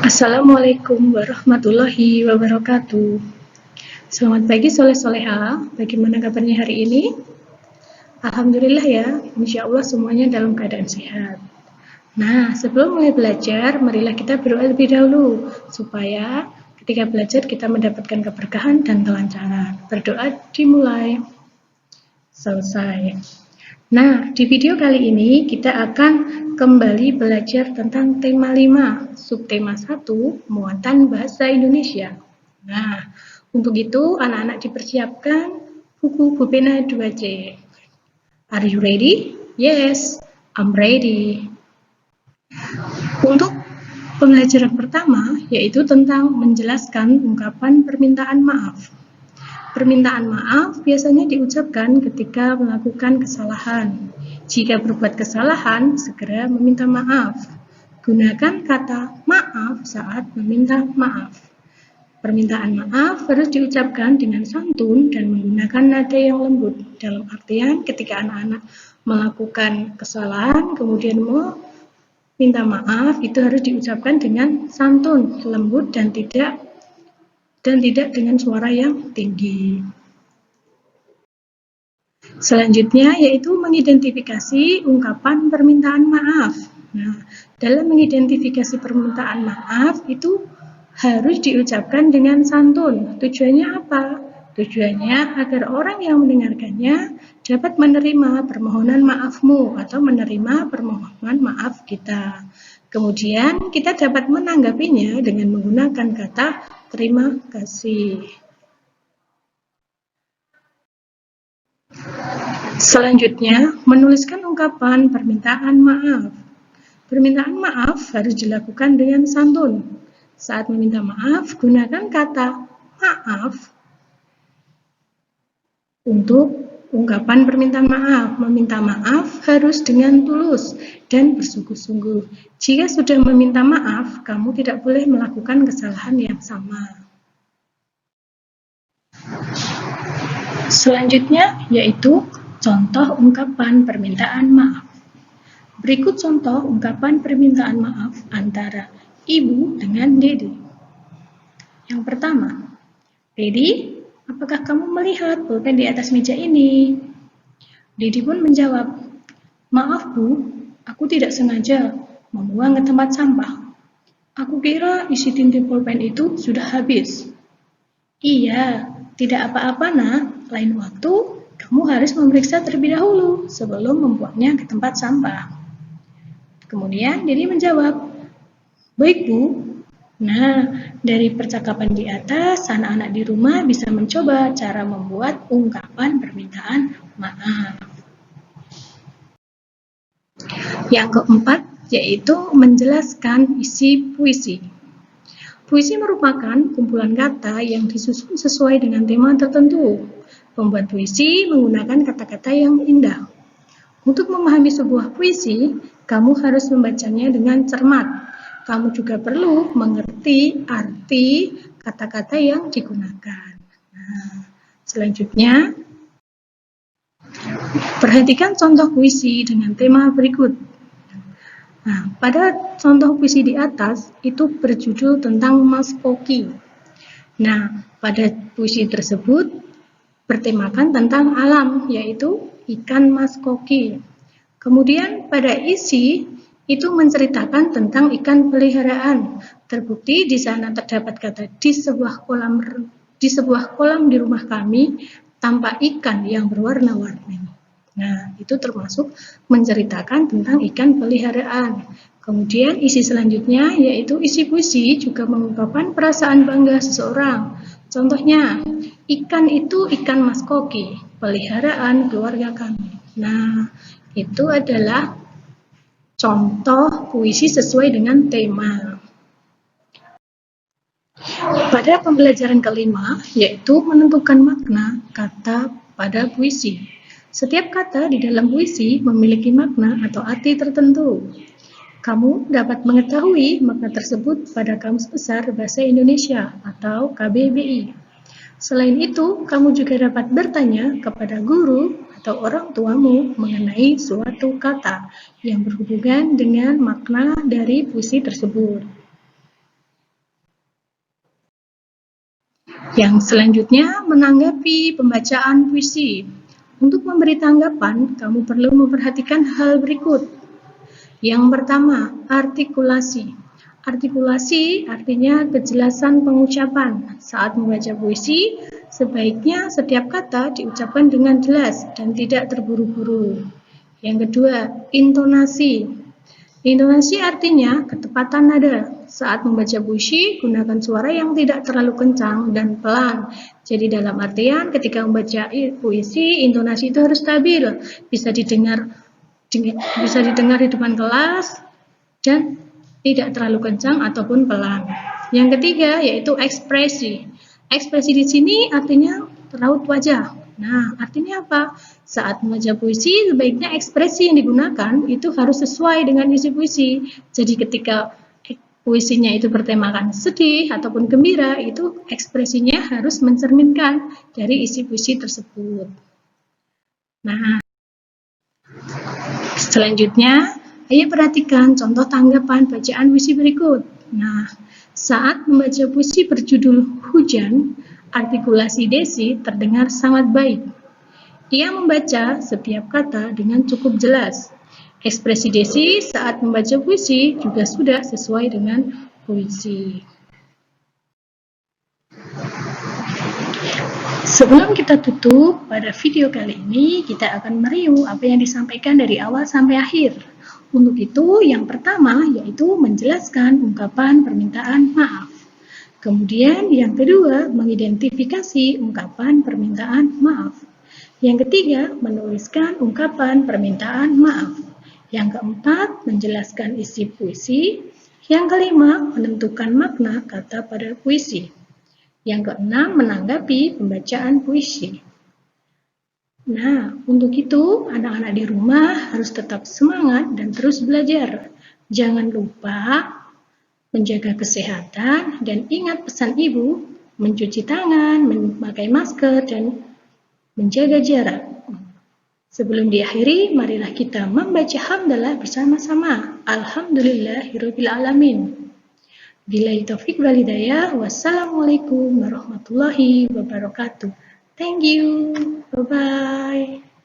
Assalamualaikum warahmatullahi wabarakatuh. Selamat pagi soleh-soleha. Bagaimana kabarnya hari ini? Alhamdulillah ya, insya Allah semuanya dalam keadaan sehat. Nah, sebelum mulai belajar, marilah kita berdoa lebih dahulu, supaya ketika belajar kita mendapatkan keberkahan dan kelancaran. Berdoa dimulai. Selesai. Nah, di video kali ini kita akan kembali belajar tentang tema 5, subtema 1, muatan bahasa Indonesia. Nah, untuk itu anak-anak dipersiapkan buku pulpena 2C. Are you ready? Yes, I'm ready. Untuk pembelajaran pertama yaitu tentang menjelaskan ungkapan permintaan maaf. Permintaan maaf biasanya diucapkan ketika melakukan kesalahan. Jika berbuat kesalahan, segera meminta maaf. Gunakan kata maaf saat meminta maaf. Permintaan maaf harus diucapkan dengan santun dan menggunakan nada yang lembut. Dalam artian ketika anak-anak melakukan kesalahan, kemudian meminta maaf, itu harus diucapkan dengan santun, lembut, dan tidak dengan suara yang tinggi. Selanjutnya yaitu mengidentifikasi ungkapan permintaan maaf. Nah, dalam mengidentifikasi permintaan maaf itu harus diucapkan dengan santun. Tujuannya apa? Tujuannya agar orang yang mendengarkannya dapat menerima permohonan maafmu atau menerima permohonan maaf kita. Kemudian kita dapat menanggapinya dengan menggunakan kata terima kasih. Selanjutnya, menuliskan ungkapan permintaan maaf. Permintaan maaf harus dilakukan dengan santun. Saat meminta maaf, gunakan kata maaf untuk ungkapan permintaan maaf. Meminta maaf harus dengan tulus dan bersungguh-sungguh. Jika sudah meminta maaf, kamu tidak boleh melakukan kesalahan yang sama. Selanjutnya yaitu contoh ungkapan permintaan maaf. Berikut contoh ungkapan permintaan maaf antara ibu dengan Dedi. Yang pertama, Dedi, apakah kamu melihat pulpen di atas meja ini? Dedi pun menjawab, maaf Bu, aku tidak sengaja membuang ke tempat sampah. Aku kira isi tinta pulpen itu sudah habis. Iya, tidak apa-apa nak, lain waktu kamu harus memeriksa terlebih dahulu sebelum membuangnya ke tempat sampah. Kemudian Dedi menjawab, baik Bu. Nah, dari percakapan di atas, anak-anak di rumah bisa mencoba cara membuat ungkapan permintaan maaf. Yang keempat, yaitu menjelaskan isi puisi. Puisi merupakan kumpulan kata yang disusun sesuai dengan tema tertentu. Pembuat puisi menggunakan kata-kata yang indah. Untuk memahami sebuah puisi, kamu harus membacanya dengan cermat. Kamu juga perlu mengerti arti kata-kata yang digunakan. Nah, selanjutnya, perhatikan contoh puisi dengan tema berikut. Nah, pada contoh puisi di atas itu berjudul tentang Mas Poki. Nah, pada puisi tersebut bertemakan tentang alam, yaitu ikan Mas Koki. Kemudian pada isi itu menceritakan tentang ikan peliharaan. Terbukti di sana terdapat kata di sebuah kolam di rumah kami tampak ikan yang berwarna-warni. Nah, itu termasuk menceritakan tentang ikan peliharaan. Kemudian isi selanjutnya yaitu isi puisi juga mengungkapkan perasaan bangga seseorang. Contohnya, ikan itu ikan Mas Koki, peliharaan keluarga kami. Nah, itu adalah contoh puisi sesuai dengan tema. Pada pembelajaran kelima, yaitu menentukan makna kata pada puisi. Setiap kata di dalam puisi memiliki makna atau arti tertentu. Kamu dapat mengetahui makna tersebut pada Kamus Besar Bahasa Indonesia atau KBBI. Selain itu, kamu juga dapat bertanya kepada guru atau orang tuamu mengenai suatu kata yang berhubungan dengan makna dari puisi tersebut. Yang selanjutnya, menanggapi pembacaan puisi. Untuk memberi tanggapan, kamu perlu memperhatikan hal berikut. Yang pertama, artikulasi. Artikulasi artinya kejelasan pengucapan. Saat membaca puisi, sebaiknya setiap kata diucapkan dengan jelas dan tidak terburu-buru. Yang kedua, intonasi. Intonasi artinya ketepatan nada. Saat membaca puisi, gunakan suara yang tidak terlalu kencang dan pelan. Jadi dalam artian ketika membaca puisi, intonasi itu harus stabil. Bisa didengar di depan kelas dan tidak terlalu kencang ataupun pelan. Yang ketiga yaitu ekspresi. Ekspresi di sini artinya raut wajah. Nah, artinya apa? Saat membaca puisi, sebaiknya ekspresi yang digunakan itu harus sesuai dengan isi puisi. Jadi ketika puisinya itu bertemakan sedih ataupun gembira, itu ekspresinya harus mencerminkan dari isi puisi tersebut. Nah, selanjutnya, ayo perhatikan contoh tanggapan bacaan puisi berikut. Nah, saat membaca puisi berjudul Hujan, artikulasi Desi terdengar sangat baik. Ia membaca setiap kata dengan cukup jelas. Ekspresi Desi saat membaca puisi juga sudah sesuai dengan puisi. Sebelum kita tutup, pada video kali ini kita akan mereview apa yang disampaikan dari awal sampai akhir. Untuk itu, yang pertama yaitu menjelaskan ungkapan permintaan maaf. Kemudian yang kedua, mengidentifikasi ungkapan permintaan maaf. Yang ketiga, menuliskan ungkapan permintaan maaf. Yang keempat, menjelaskan isi puisi. Yang kelima, menentukan makna kata pada puisi. Yang keenam, menanggapi pembacaan puisi. Nah, untuk itu, anak-anak di rumah harus tetap semangat dan terus belajar. Jangan lupa menjaga kesehatan, dan ingat pesan ibu, mencuci tangan, memakai masker, dan menjaga jarak. Sebelum diakhiri, marilah kita membaca hamdalah bersama-sama. Alhamdulillahirabbil alamin. Billahi taufik wal hidayah. Wassalamualaikum warahmatullahi wabarakatuh. Thank you. Bye-bye.